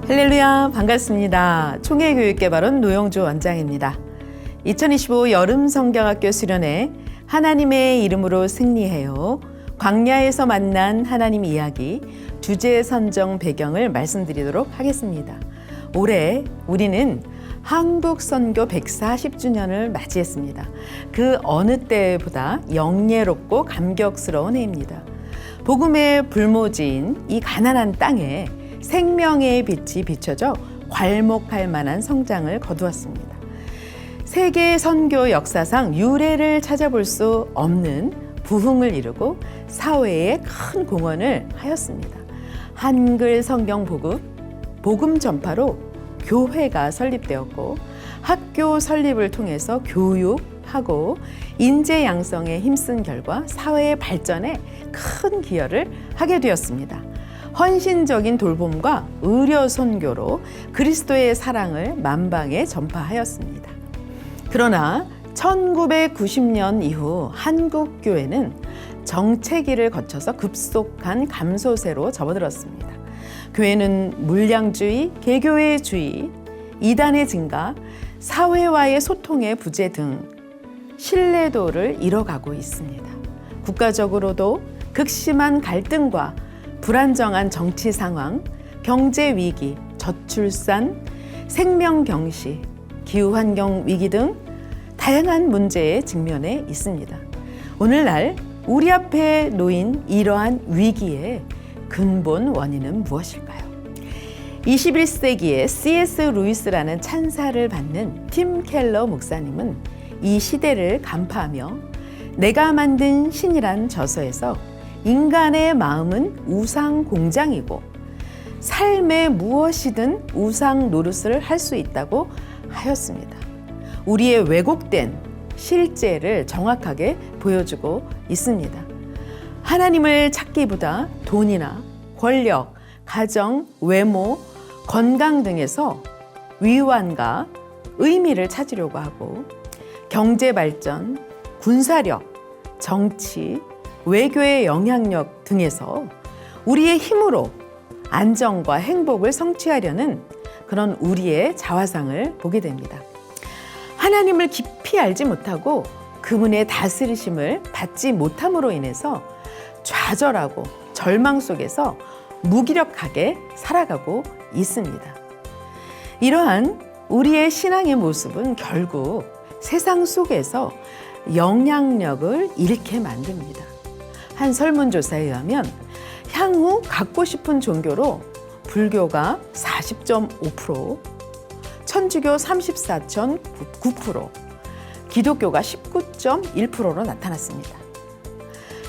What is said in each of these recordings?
할렐루야, 반갑습니다. 총회교육개발원 노영주 원장입니다. 2025 여름 성경학교 수련회 하나님의 이름으로 승리해요. 광야에서 만난 하나님 이야기 주제 선정 배경을 말씀드리도록 하겠습니다. 올해 우리는 한국 선교 140주년을 맞이했습니다. 그 어느 때보다 영예롭고 감격스러운 해입니다. 복음의 불모지인 이 가난한 땅에 생명의 빛이 비춰져 괄목할 만한 성장을 거두었습니다. 세계 선교 역사상 유례를 찾아볼 수 없는 부흥을 이루고 사회에 큰 공헌을 하였습니다. 한글 성경 복음 전파로 교회가 설립되었고 학교 설립을 통해서 교육하고 인재 양성에 힘쓴 결과 사회의 발전에 큰 기여를 하게 되었습니다. 헌신적인 돌봄과 의료 선교로 그리스도의 사랑을 만방에 전파하였습니다. 그러나 1990년 이후 한국 교회는 정체기를 거쳐서 급속한 감소세로 접어들었습니다. 교회는 물량주의, 개교회주의, 이단의 증가, 사회와의 소통의 부재 등 신뢰도를 잃어가고 있습니다. 국가적으로도 극심한 갈등과 불안정한 정치 상황, 경제 위기, 저출산, 생명 경시, 기후환경 위기 등 다양한 문제에 직면해 있습니다. 오늘날 우리 앞에 놓인 이러한 위기의 근본 원인은 무엇일까요? 21세기에 C.S. 루이스라는 찬사를 받는 팀 켈러 목사님은 이 시대를 간파하며 내가 만든 신이란 저서에서 인간의 마음은 우상 공장이고 삶에 무엇이든 우상 노릇을 할 수 있다고 하였습니다. 우리의 왜곡된 실제를 정확하게 보여주고 있습니다. 하나님을 찾기보다 돈이나 권력, 가정, 외모, 건강 등에서 위안과 의미를 찾으려고 하고 경제 발전, 군사력, 정치, 외교의 영향력 등에서 우리의 힘으로 안정과 행복을 성취하려는 그런 우리의 자화상을 보게 됩니다. 하나님을 깊이 알지 못하고 그분의 다스리심을 받지 못함으로 인해서 좌절하고 절망 속에서 무기력하게 살아가고 있습니다. 이러한 우리의 신앙의 모습은 결국 세상 속에서 영향력을 잃게 만듭니다. 한 설문조사에 의하면 향후 갖고 싶은 종교로 불교가 40.5%, 천주교 34.9%, 기독교가 19.1%로 나타났습니다.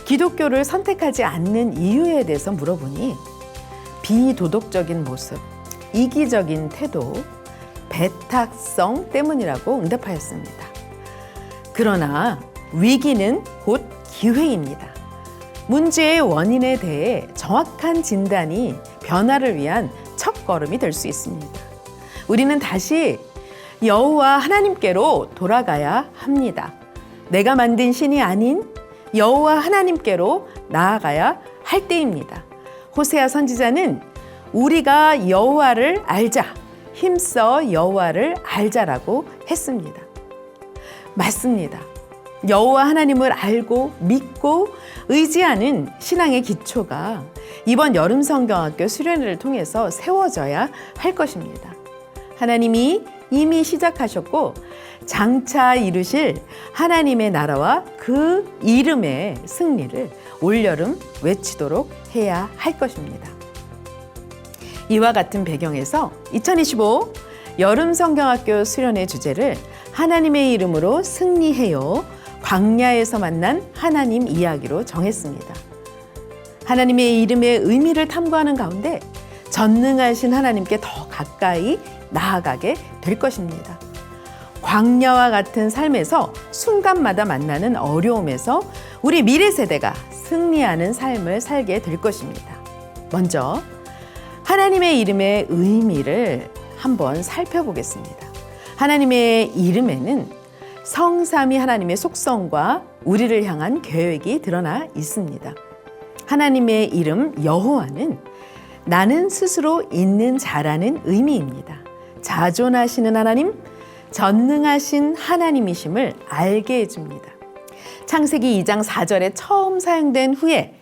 기독교를 선택하지 않는 이유에 대해서 물어보니 비도덕적인 모습, 이기적인 태도, 배탁성 때문이라고 응답하였습니다. 그러나 위기는 곧 기회입니다. 문제의 원인에 대해 정확한 진단이 변화를 위한 첫걸음이 될 수 있습니다. 우리는 다시 여호와 하나님께로 돌아가야 합니다. 내가 만든 신이 아닌 여호와 하나님께로 나아가야 할 때입니다. 호세아 선지자는 우리가 여호와를 알자, 힘써 여호와를 알자라고 했습니다. 맞습니다. 여호와 하나님을 알고 믿고 의지하는 신앙의 기초가 이번 여름 성경학교 수련회를 통해서 세워져야 할 것입니다. 하나님이 이미 시작하셨고 장차 이루실 하나님의 나라와 그 이름의 승리를 올여름 외치도록 해야 할 것입니다. 이와 같은 배경에서 2025 여름 성경학교 수련회 주제를 하나님의 이름으로 승리해요. 광야에서 만난 하나님 이야기로 정했습니다. 하나님의 이름의 의미를 탐구하는 가운데 전능하신 하나님께 더 가까이 나아가게 될 것입니다. 광야와 같은 삶에서 순간마다 만나는 어려움에서 우리 미래 세대가 승리하는 삶을 살게 될 것입니다. 먼저 하나님의 이름의 의미를 한번 살펴보겠습니다. 하나님의 이름에는 성삼위 하나님의 속성과 우리를 향한 계획이 드러나 있습니다. 하나님의 이름 여호와는 나는 스스로 있는 자라는 의미입니다. 자존하시는 하나님, 전능하신 하나님이심을 알게 해줍니다. 창세기 2장 4절에 처음 사용된 후에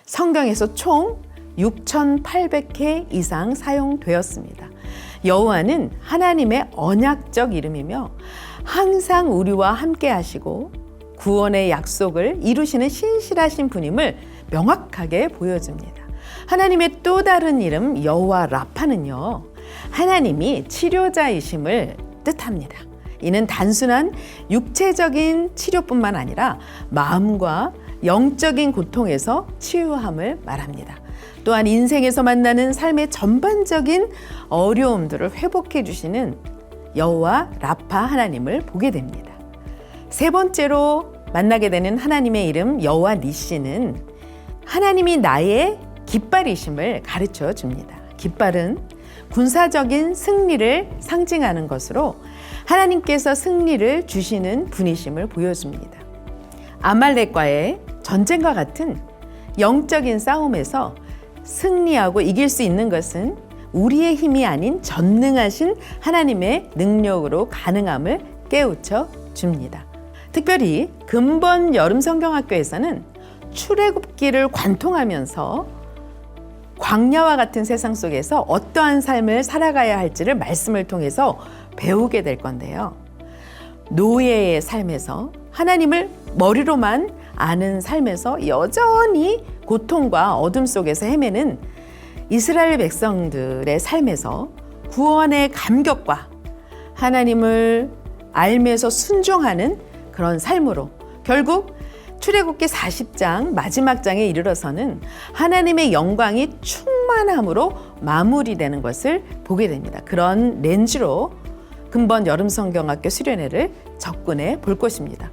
성경에서 총 6,800회 이상 사용되었습니다. 여호와는 하나님의 언약적 이름이며 항상 우리와 함께 하시고 구원의 약속을 이루시는 신실하신 분임을 명확하게 보여줍니다. 하나님의 또 다른 이름 여호와 라파는요, 하나님이 치료자이심을 뜻합니다. 이는 단순한 육체적인 치료뿐만 아니라 마음과 영적인 고통에서 치유함을 말합니다. 또한 인생에서 만나는 삶의 전반적인 어려움들을 회복해 주시는 여호와 라파 하나님을 보게 됩니다. 세 번째로 만나게 되는 하나님의 이름 여호와 니시는 하나님이 나의 깃발이심을 가르쳐 줍니다. 깃발은 군사적인 승리를 상징하는 것으로 하나님께서 승리를 주시는 분이심을 보여줍니다. 아말렉과의 전쟁과 같은 영적인 싸움에서 승리하고 이길 수 있는 것은 우리의 힘이 아닌 전능하신 하나님의 능력으로 가능함을 깨우쳐 줍니다. 특별히 근본 여름 성경학교에서는 출애굽기를 관통하면서 광야와 같은 세상 속에서 어떠한 삶을 살아가야 할지를 말씀을 통해서 배우게 될 건데요. 노예의 삶에서 하나님을 머리로만 아는 삶에서 여전히 고통과 어둠 속에서 헤매는 이스라엘 백성들의 삶에서 구원의 감격과 하나님을 알면서 순종하는 그런 삶으로 결국 출애굽기 40장 마지막 장에 이르러서는 하나님의 영광이 충만함으로 마무리되는 것을 보게 됩니다. 그런 렌즈로 근본 여름 성경학교 수련회를 접근해 볼 것입니다.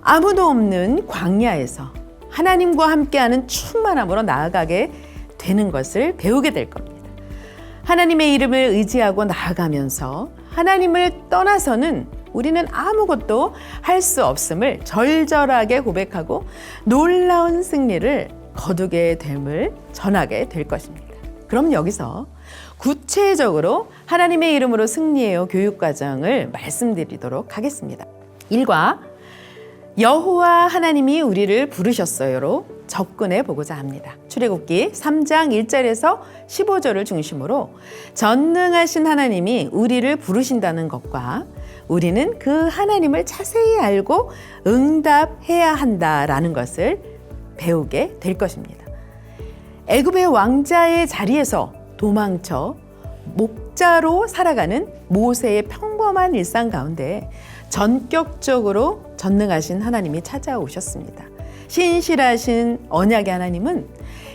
아무도 없는 광야에서 하나님과 함께하는 충만함으로 나아가게 되는 것을 배우게 될 겁니다. 하나님의 이름을 의지하고 나아가면서 하나님을 떠나서는 우리는 아무것도 할 수 없음을 절절하게 고백하고 놀라운 승리를 거두게 됨을 전하게 될 것입니다. 그럼 여기서 구체적으로 하나님의 이름으로 승리해요 교육과정을 말씀드리도록 하겠습니다. 1과 여호와 하나님이 우리를 부르셨어요로 접근해 보고자 합니다. 출애굽기 3장 1절에서 15절을 중심으로 전능하신 하나님이 우리를 부르신다는 것과 우리는 그 하나님을 자세히 알고 응답해야 한다라는 것을 배우게 될 것입니다. 애굽의 왕자의 자리에서 도망쳐 목자로 살아가는 모세의 평범한 일상 가운데 전격적으로 전능하신 하나님이 찾아오셨습니다. 신실하신 언약의 하나님은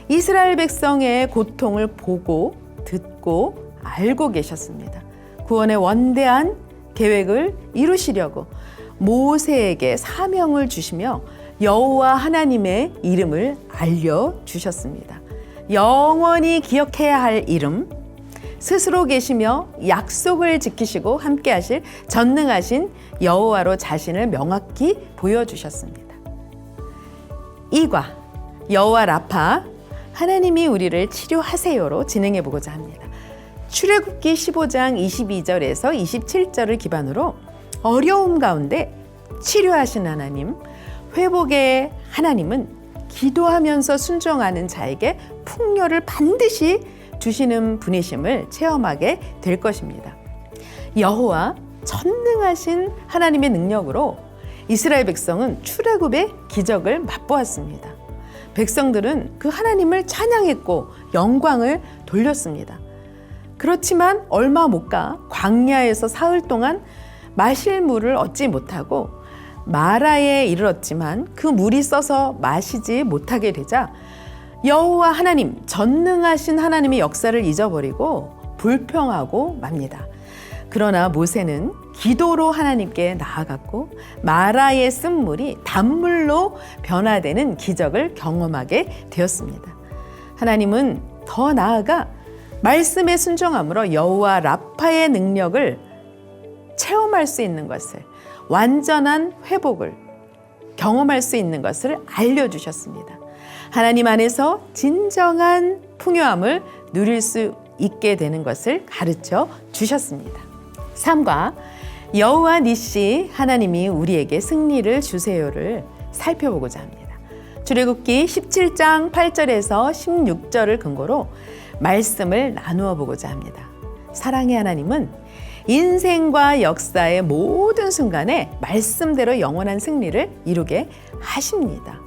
이스라엘 백성의 고통을 보고 듣고 알고 계셨습니다. 구원의 원대한 계획을 이루시려고 모세에게 사명을 주시며 여호와 하나님의 이름을 알려주셨습니다. 영원히 기억해야 할 이름, 스스로 계시며 약속을 지키시고 함께 하실 전능하신 여호와로 자신을 명확히 보여주셨습니다. 2과 여호와 라파, 하나님이 우리를 치료하세요로 진행해 보고자 합니다. 출애굽기 15장 22절에서 27절을 기반으로 어려움 가운데 치료하신 하나님, 회복의 하나님은 기도하면서 순종하는 자에게 풍요를 반드시 주시는 분이심을 체험하게 될 것입니다. 여호와 전능하신 하나님의 능력으로 이스라엘 백성은 출애굽의 기적을 맛보았습니다. 백성들은 그 하나님을 찬양했고 영광을 돌렸습니다. 그렇지만 얼마 못 가 광야에서 사흘 동안 마실 물을 얻지 못하고 마라에 이르렀지만 그 물이 써서 마시지 못하게 되자 여호와 하나님, 전능하신 하나님의 역사를 잊어버리고 불평하고 맙니다. 그러나 모세는 기도로 하나님께 나아갔고 마라의 쓴물이 단물로 변화되는 기적을 경험하게 되었습니다. 하나님은 더 나아가 말씀에 순종함으로 여호와 라파의 능력을 체험할 수 있는 것을, 완전한 회복을 경험할 수 있는 것을 알려주셨습니다. 하나님 안에서 진정한 풍요함을 누릴 수 있게 되는 것을 가르쳐 주셨습니다. 3과 여호와 니시 하나님이 우리에게 승리를 주세요를 살펴보고자 합니다. 출애굽기 17장 8절에서 16절을 근거로 말씀을 나누어 보고자 합니다. 사랑의 하나님은 인생과 역사의 모든 순간에 말씀대로 영원한 승리를 이루게 하십니다.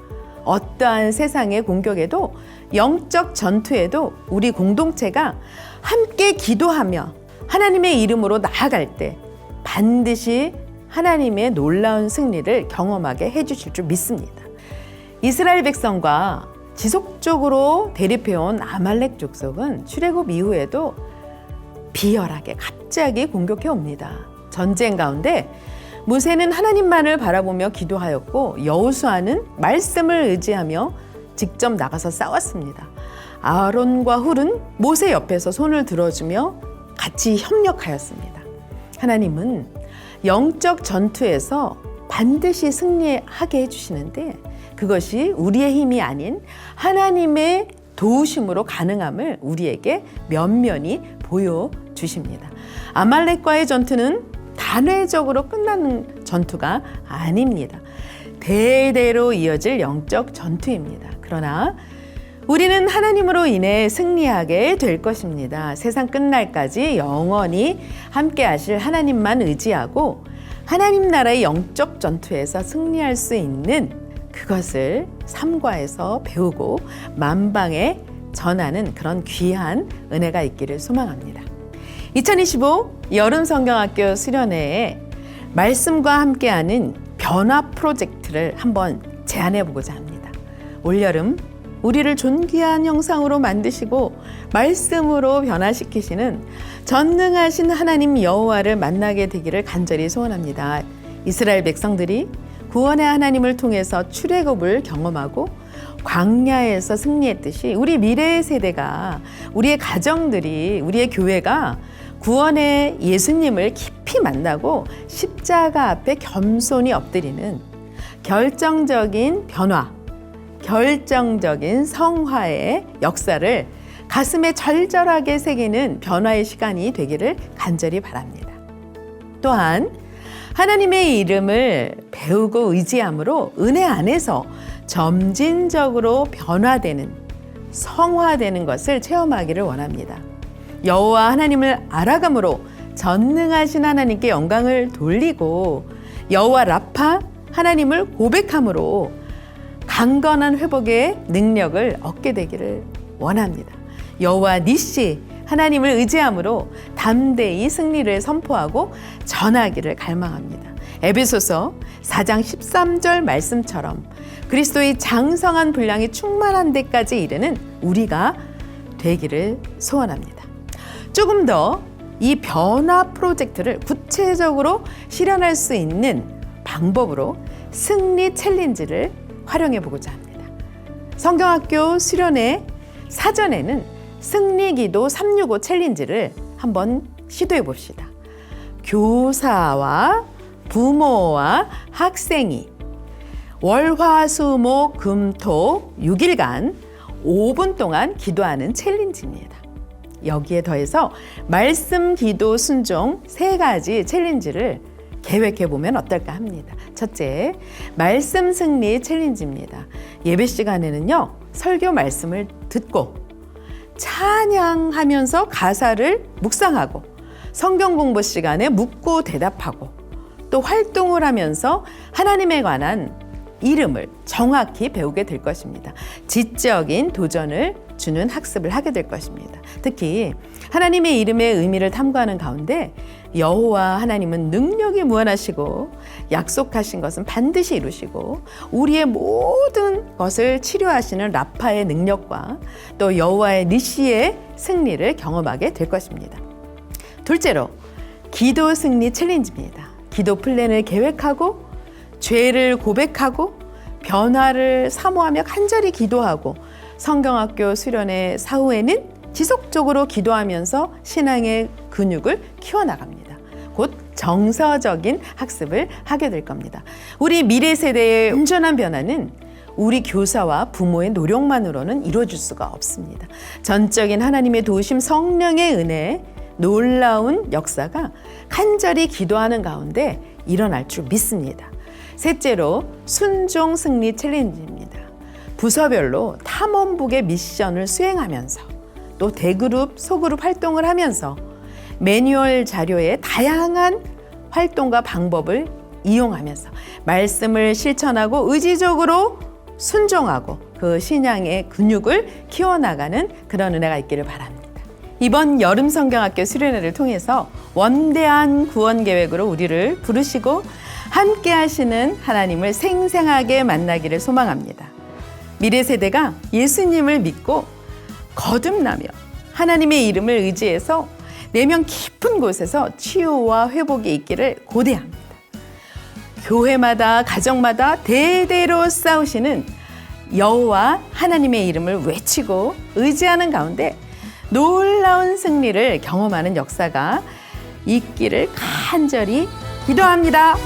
어떠한 세상의 공격에도 영적 전투에도 우리 공동체가 함께 기도하며 하나님의 이름으로 나아갈 때 반드시 하나님의 놀라운 승리를 경험하게 해주실 줄 믿습니다. 이스라엘 백성과 지속적으로 대립해온 아말렉 족속은 출애굽 이후에도 비열하게 갑자기 공격해 옵니다. 전쟁 가운데 모세는 하나님만을 바라보며 기도하였고 여호수아는 말씀을 의지하며 직접 나가서 싸웠습니다. 아론과 훌은 모세 옆에서 손을 들어주며 같이 협력하였습니다. 하나님은 영적 전투에서 반드시 승리하게 해주시는데 그것이 우리의 힘이 아닌 하나님의 도우심으로 가능함을 우리에게 면면히 보여주십니다. 아말렉과의 전투는 단회적으로 끝나는 전투가 아닙니다. 대대로 이어질 영적 전투입니다. 그러나 우리는 하나님으로 인해 승리하게 될 것입니다. 세상 끝날까지 영원히 함께 하실 하나님만 의지하고 하나님 나라의 영적 전투에서 승리할 수 있는 그것을 삼과에서 배우고 만방에 전하는 그런 귀한 은혜가 있기를 소망합니다. 2025 여름 성경학교 수련회에 말씀과 함께하는 변화 프로젝트를 한번 제안해 보고자 합니다. 올여름 우리를 존귀한 형상으로 만드시고 말씀으로 변화시키시는 전능하신 하나님 여호와를 만나게 되기를 간절히 소원합니다. 이스라엘 백성들이 구원의 하나님을 통해서 출애굽을 경험하고 광야에서 승리했듯이 우리 미래의 세대가, 우리의 가정들이, 우리의 교회가 구원의 예수님을 깊이 만나고 십자가 앞에 겸손히 엎드리는 결정적인 변화, 결정적인 성화의 역사를 가슴에 절절하게 새기는 변화의 시간이 되기를 간절히 바랍니다. 또한 하나님의 이름을 배우고 의지함으로 은혜 안에서 점진적으로 변화되는, 성화되는 것을 체험하기를 원합니다. 여호와 하나님을 알아감으로 전능하신 하나님께 영광을 돌리고 여호와 라파 하나님을 고백함으로 강건한 회복의 능력을 얻게 되기를 원합니다. 여호와 니시 하나님을 의지함으로 담대히 승리를 선포하고 전하기를 갈망합니다. 에베소서 4장 13절 말씀처럼 그리스도의 장성한 분량이 충만한 데까지 이르는 우리가 되기를 소원합니다. 조금 더 이 변화 프로젝트를 구체적으로 실현할 수 있는 방법으로 승리 챌린지를 활용해 보고자 합니다. 성경학교 수련회 사전에는 승리기도 365 챌린지를 한번 시도해 봅시다. 교사와 부모와 학생이 월화수목 금토 6일간 5분 동안 기도하는 챌린지입니다. 여기에 더해서 말씀 기도 순종 3가지 챌린지를 계획해 보면 어떨까 합니다. 첫째, 말씀 승리 챌린지입니다. 예배 시간에는요, 설교 말씀을 듣고 찬양하면서 가사를 묵상하고 성경 공부 시간에 묻고 대답하고 또 활동을 하면서 하나님에 관한 이름을 정확히 배우게 될 것입니다. 지적인 도전을 주는 학습을 하게 될 것입니다. 특히 하나님의 이름의 의미를 탐구하는 가운데 여호와 하나님은 능력이 무한하시고 약속하신 것은 반드시 이루시고 우리의 모든 것을 치료하시는 라파의 능력과 또 여호와의 니시의 승리를 경험하게 될 것입니다. 둘째로 기도 승리 챌린지입니다. 기도 플랜을 계획하고 죄를 고백하고 변화를 사모하며 간절히 기도하고 성경학교 수련회 사후에는 지속적으로 기도하면서 신앙의 근육을 키워나갑니다. 곧 정서적인 학습을 하게 될 겁니다. 우리 미래 세대의 온전한 변화는 우리 교사와 부모의 노력만으로는 이루어질 수가 없습니다. 전적인 하나님의 도우심, 성령의 은혜, 놀라운 역사가 간절히 기도하는 가운데 일어날 줄 믿습니다. 셋째로 순종 승리 챌린지입니다. 부서별로 탐험북의 미션을 수행하면서 또 대그룹, 소그룹 활동을 하면서 매뉴얼 자료의 다양한 활동과 방법을 이용하면서 말씀을 실천하고 의지적으로 순종하고 그 신앙의 근육을 키워나가는 그런 은혜가 있기를 바랍니다. 이번 여름 성경학교 수련회를 통해서 원대한 구원 계획으로 우리를 부르시고 함께 하시는 하나님을 생생하게 만나기를 소망합니다. 미래 세대가 예수님을 믿고 거듭나며 하나님의 이름을 의지해서 내면 깊은 곳에서 치유와 회복이 있기를 고대합니다. 교회마다 가정마다 대대로 싸우시는 여호와 하나님의 이름을 외치고 의지하는 가운데 놀라운 승리를 경험하는 역사가 있기를 간절히 기도합니다.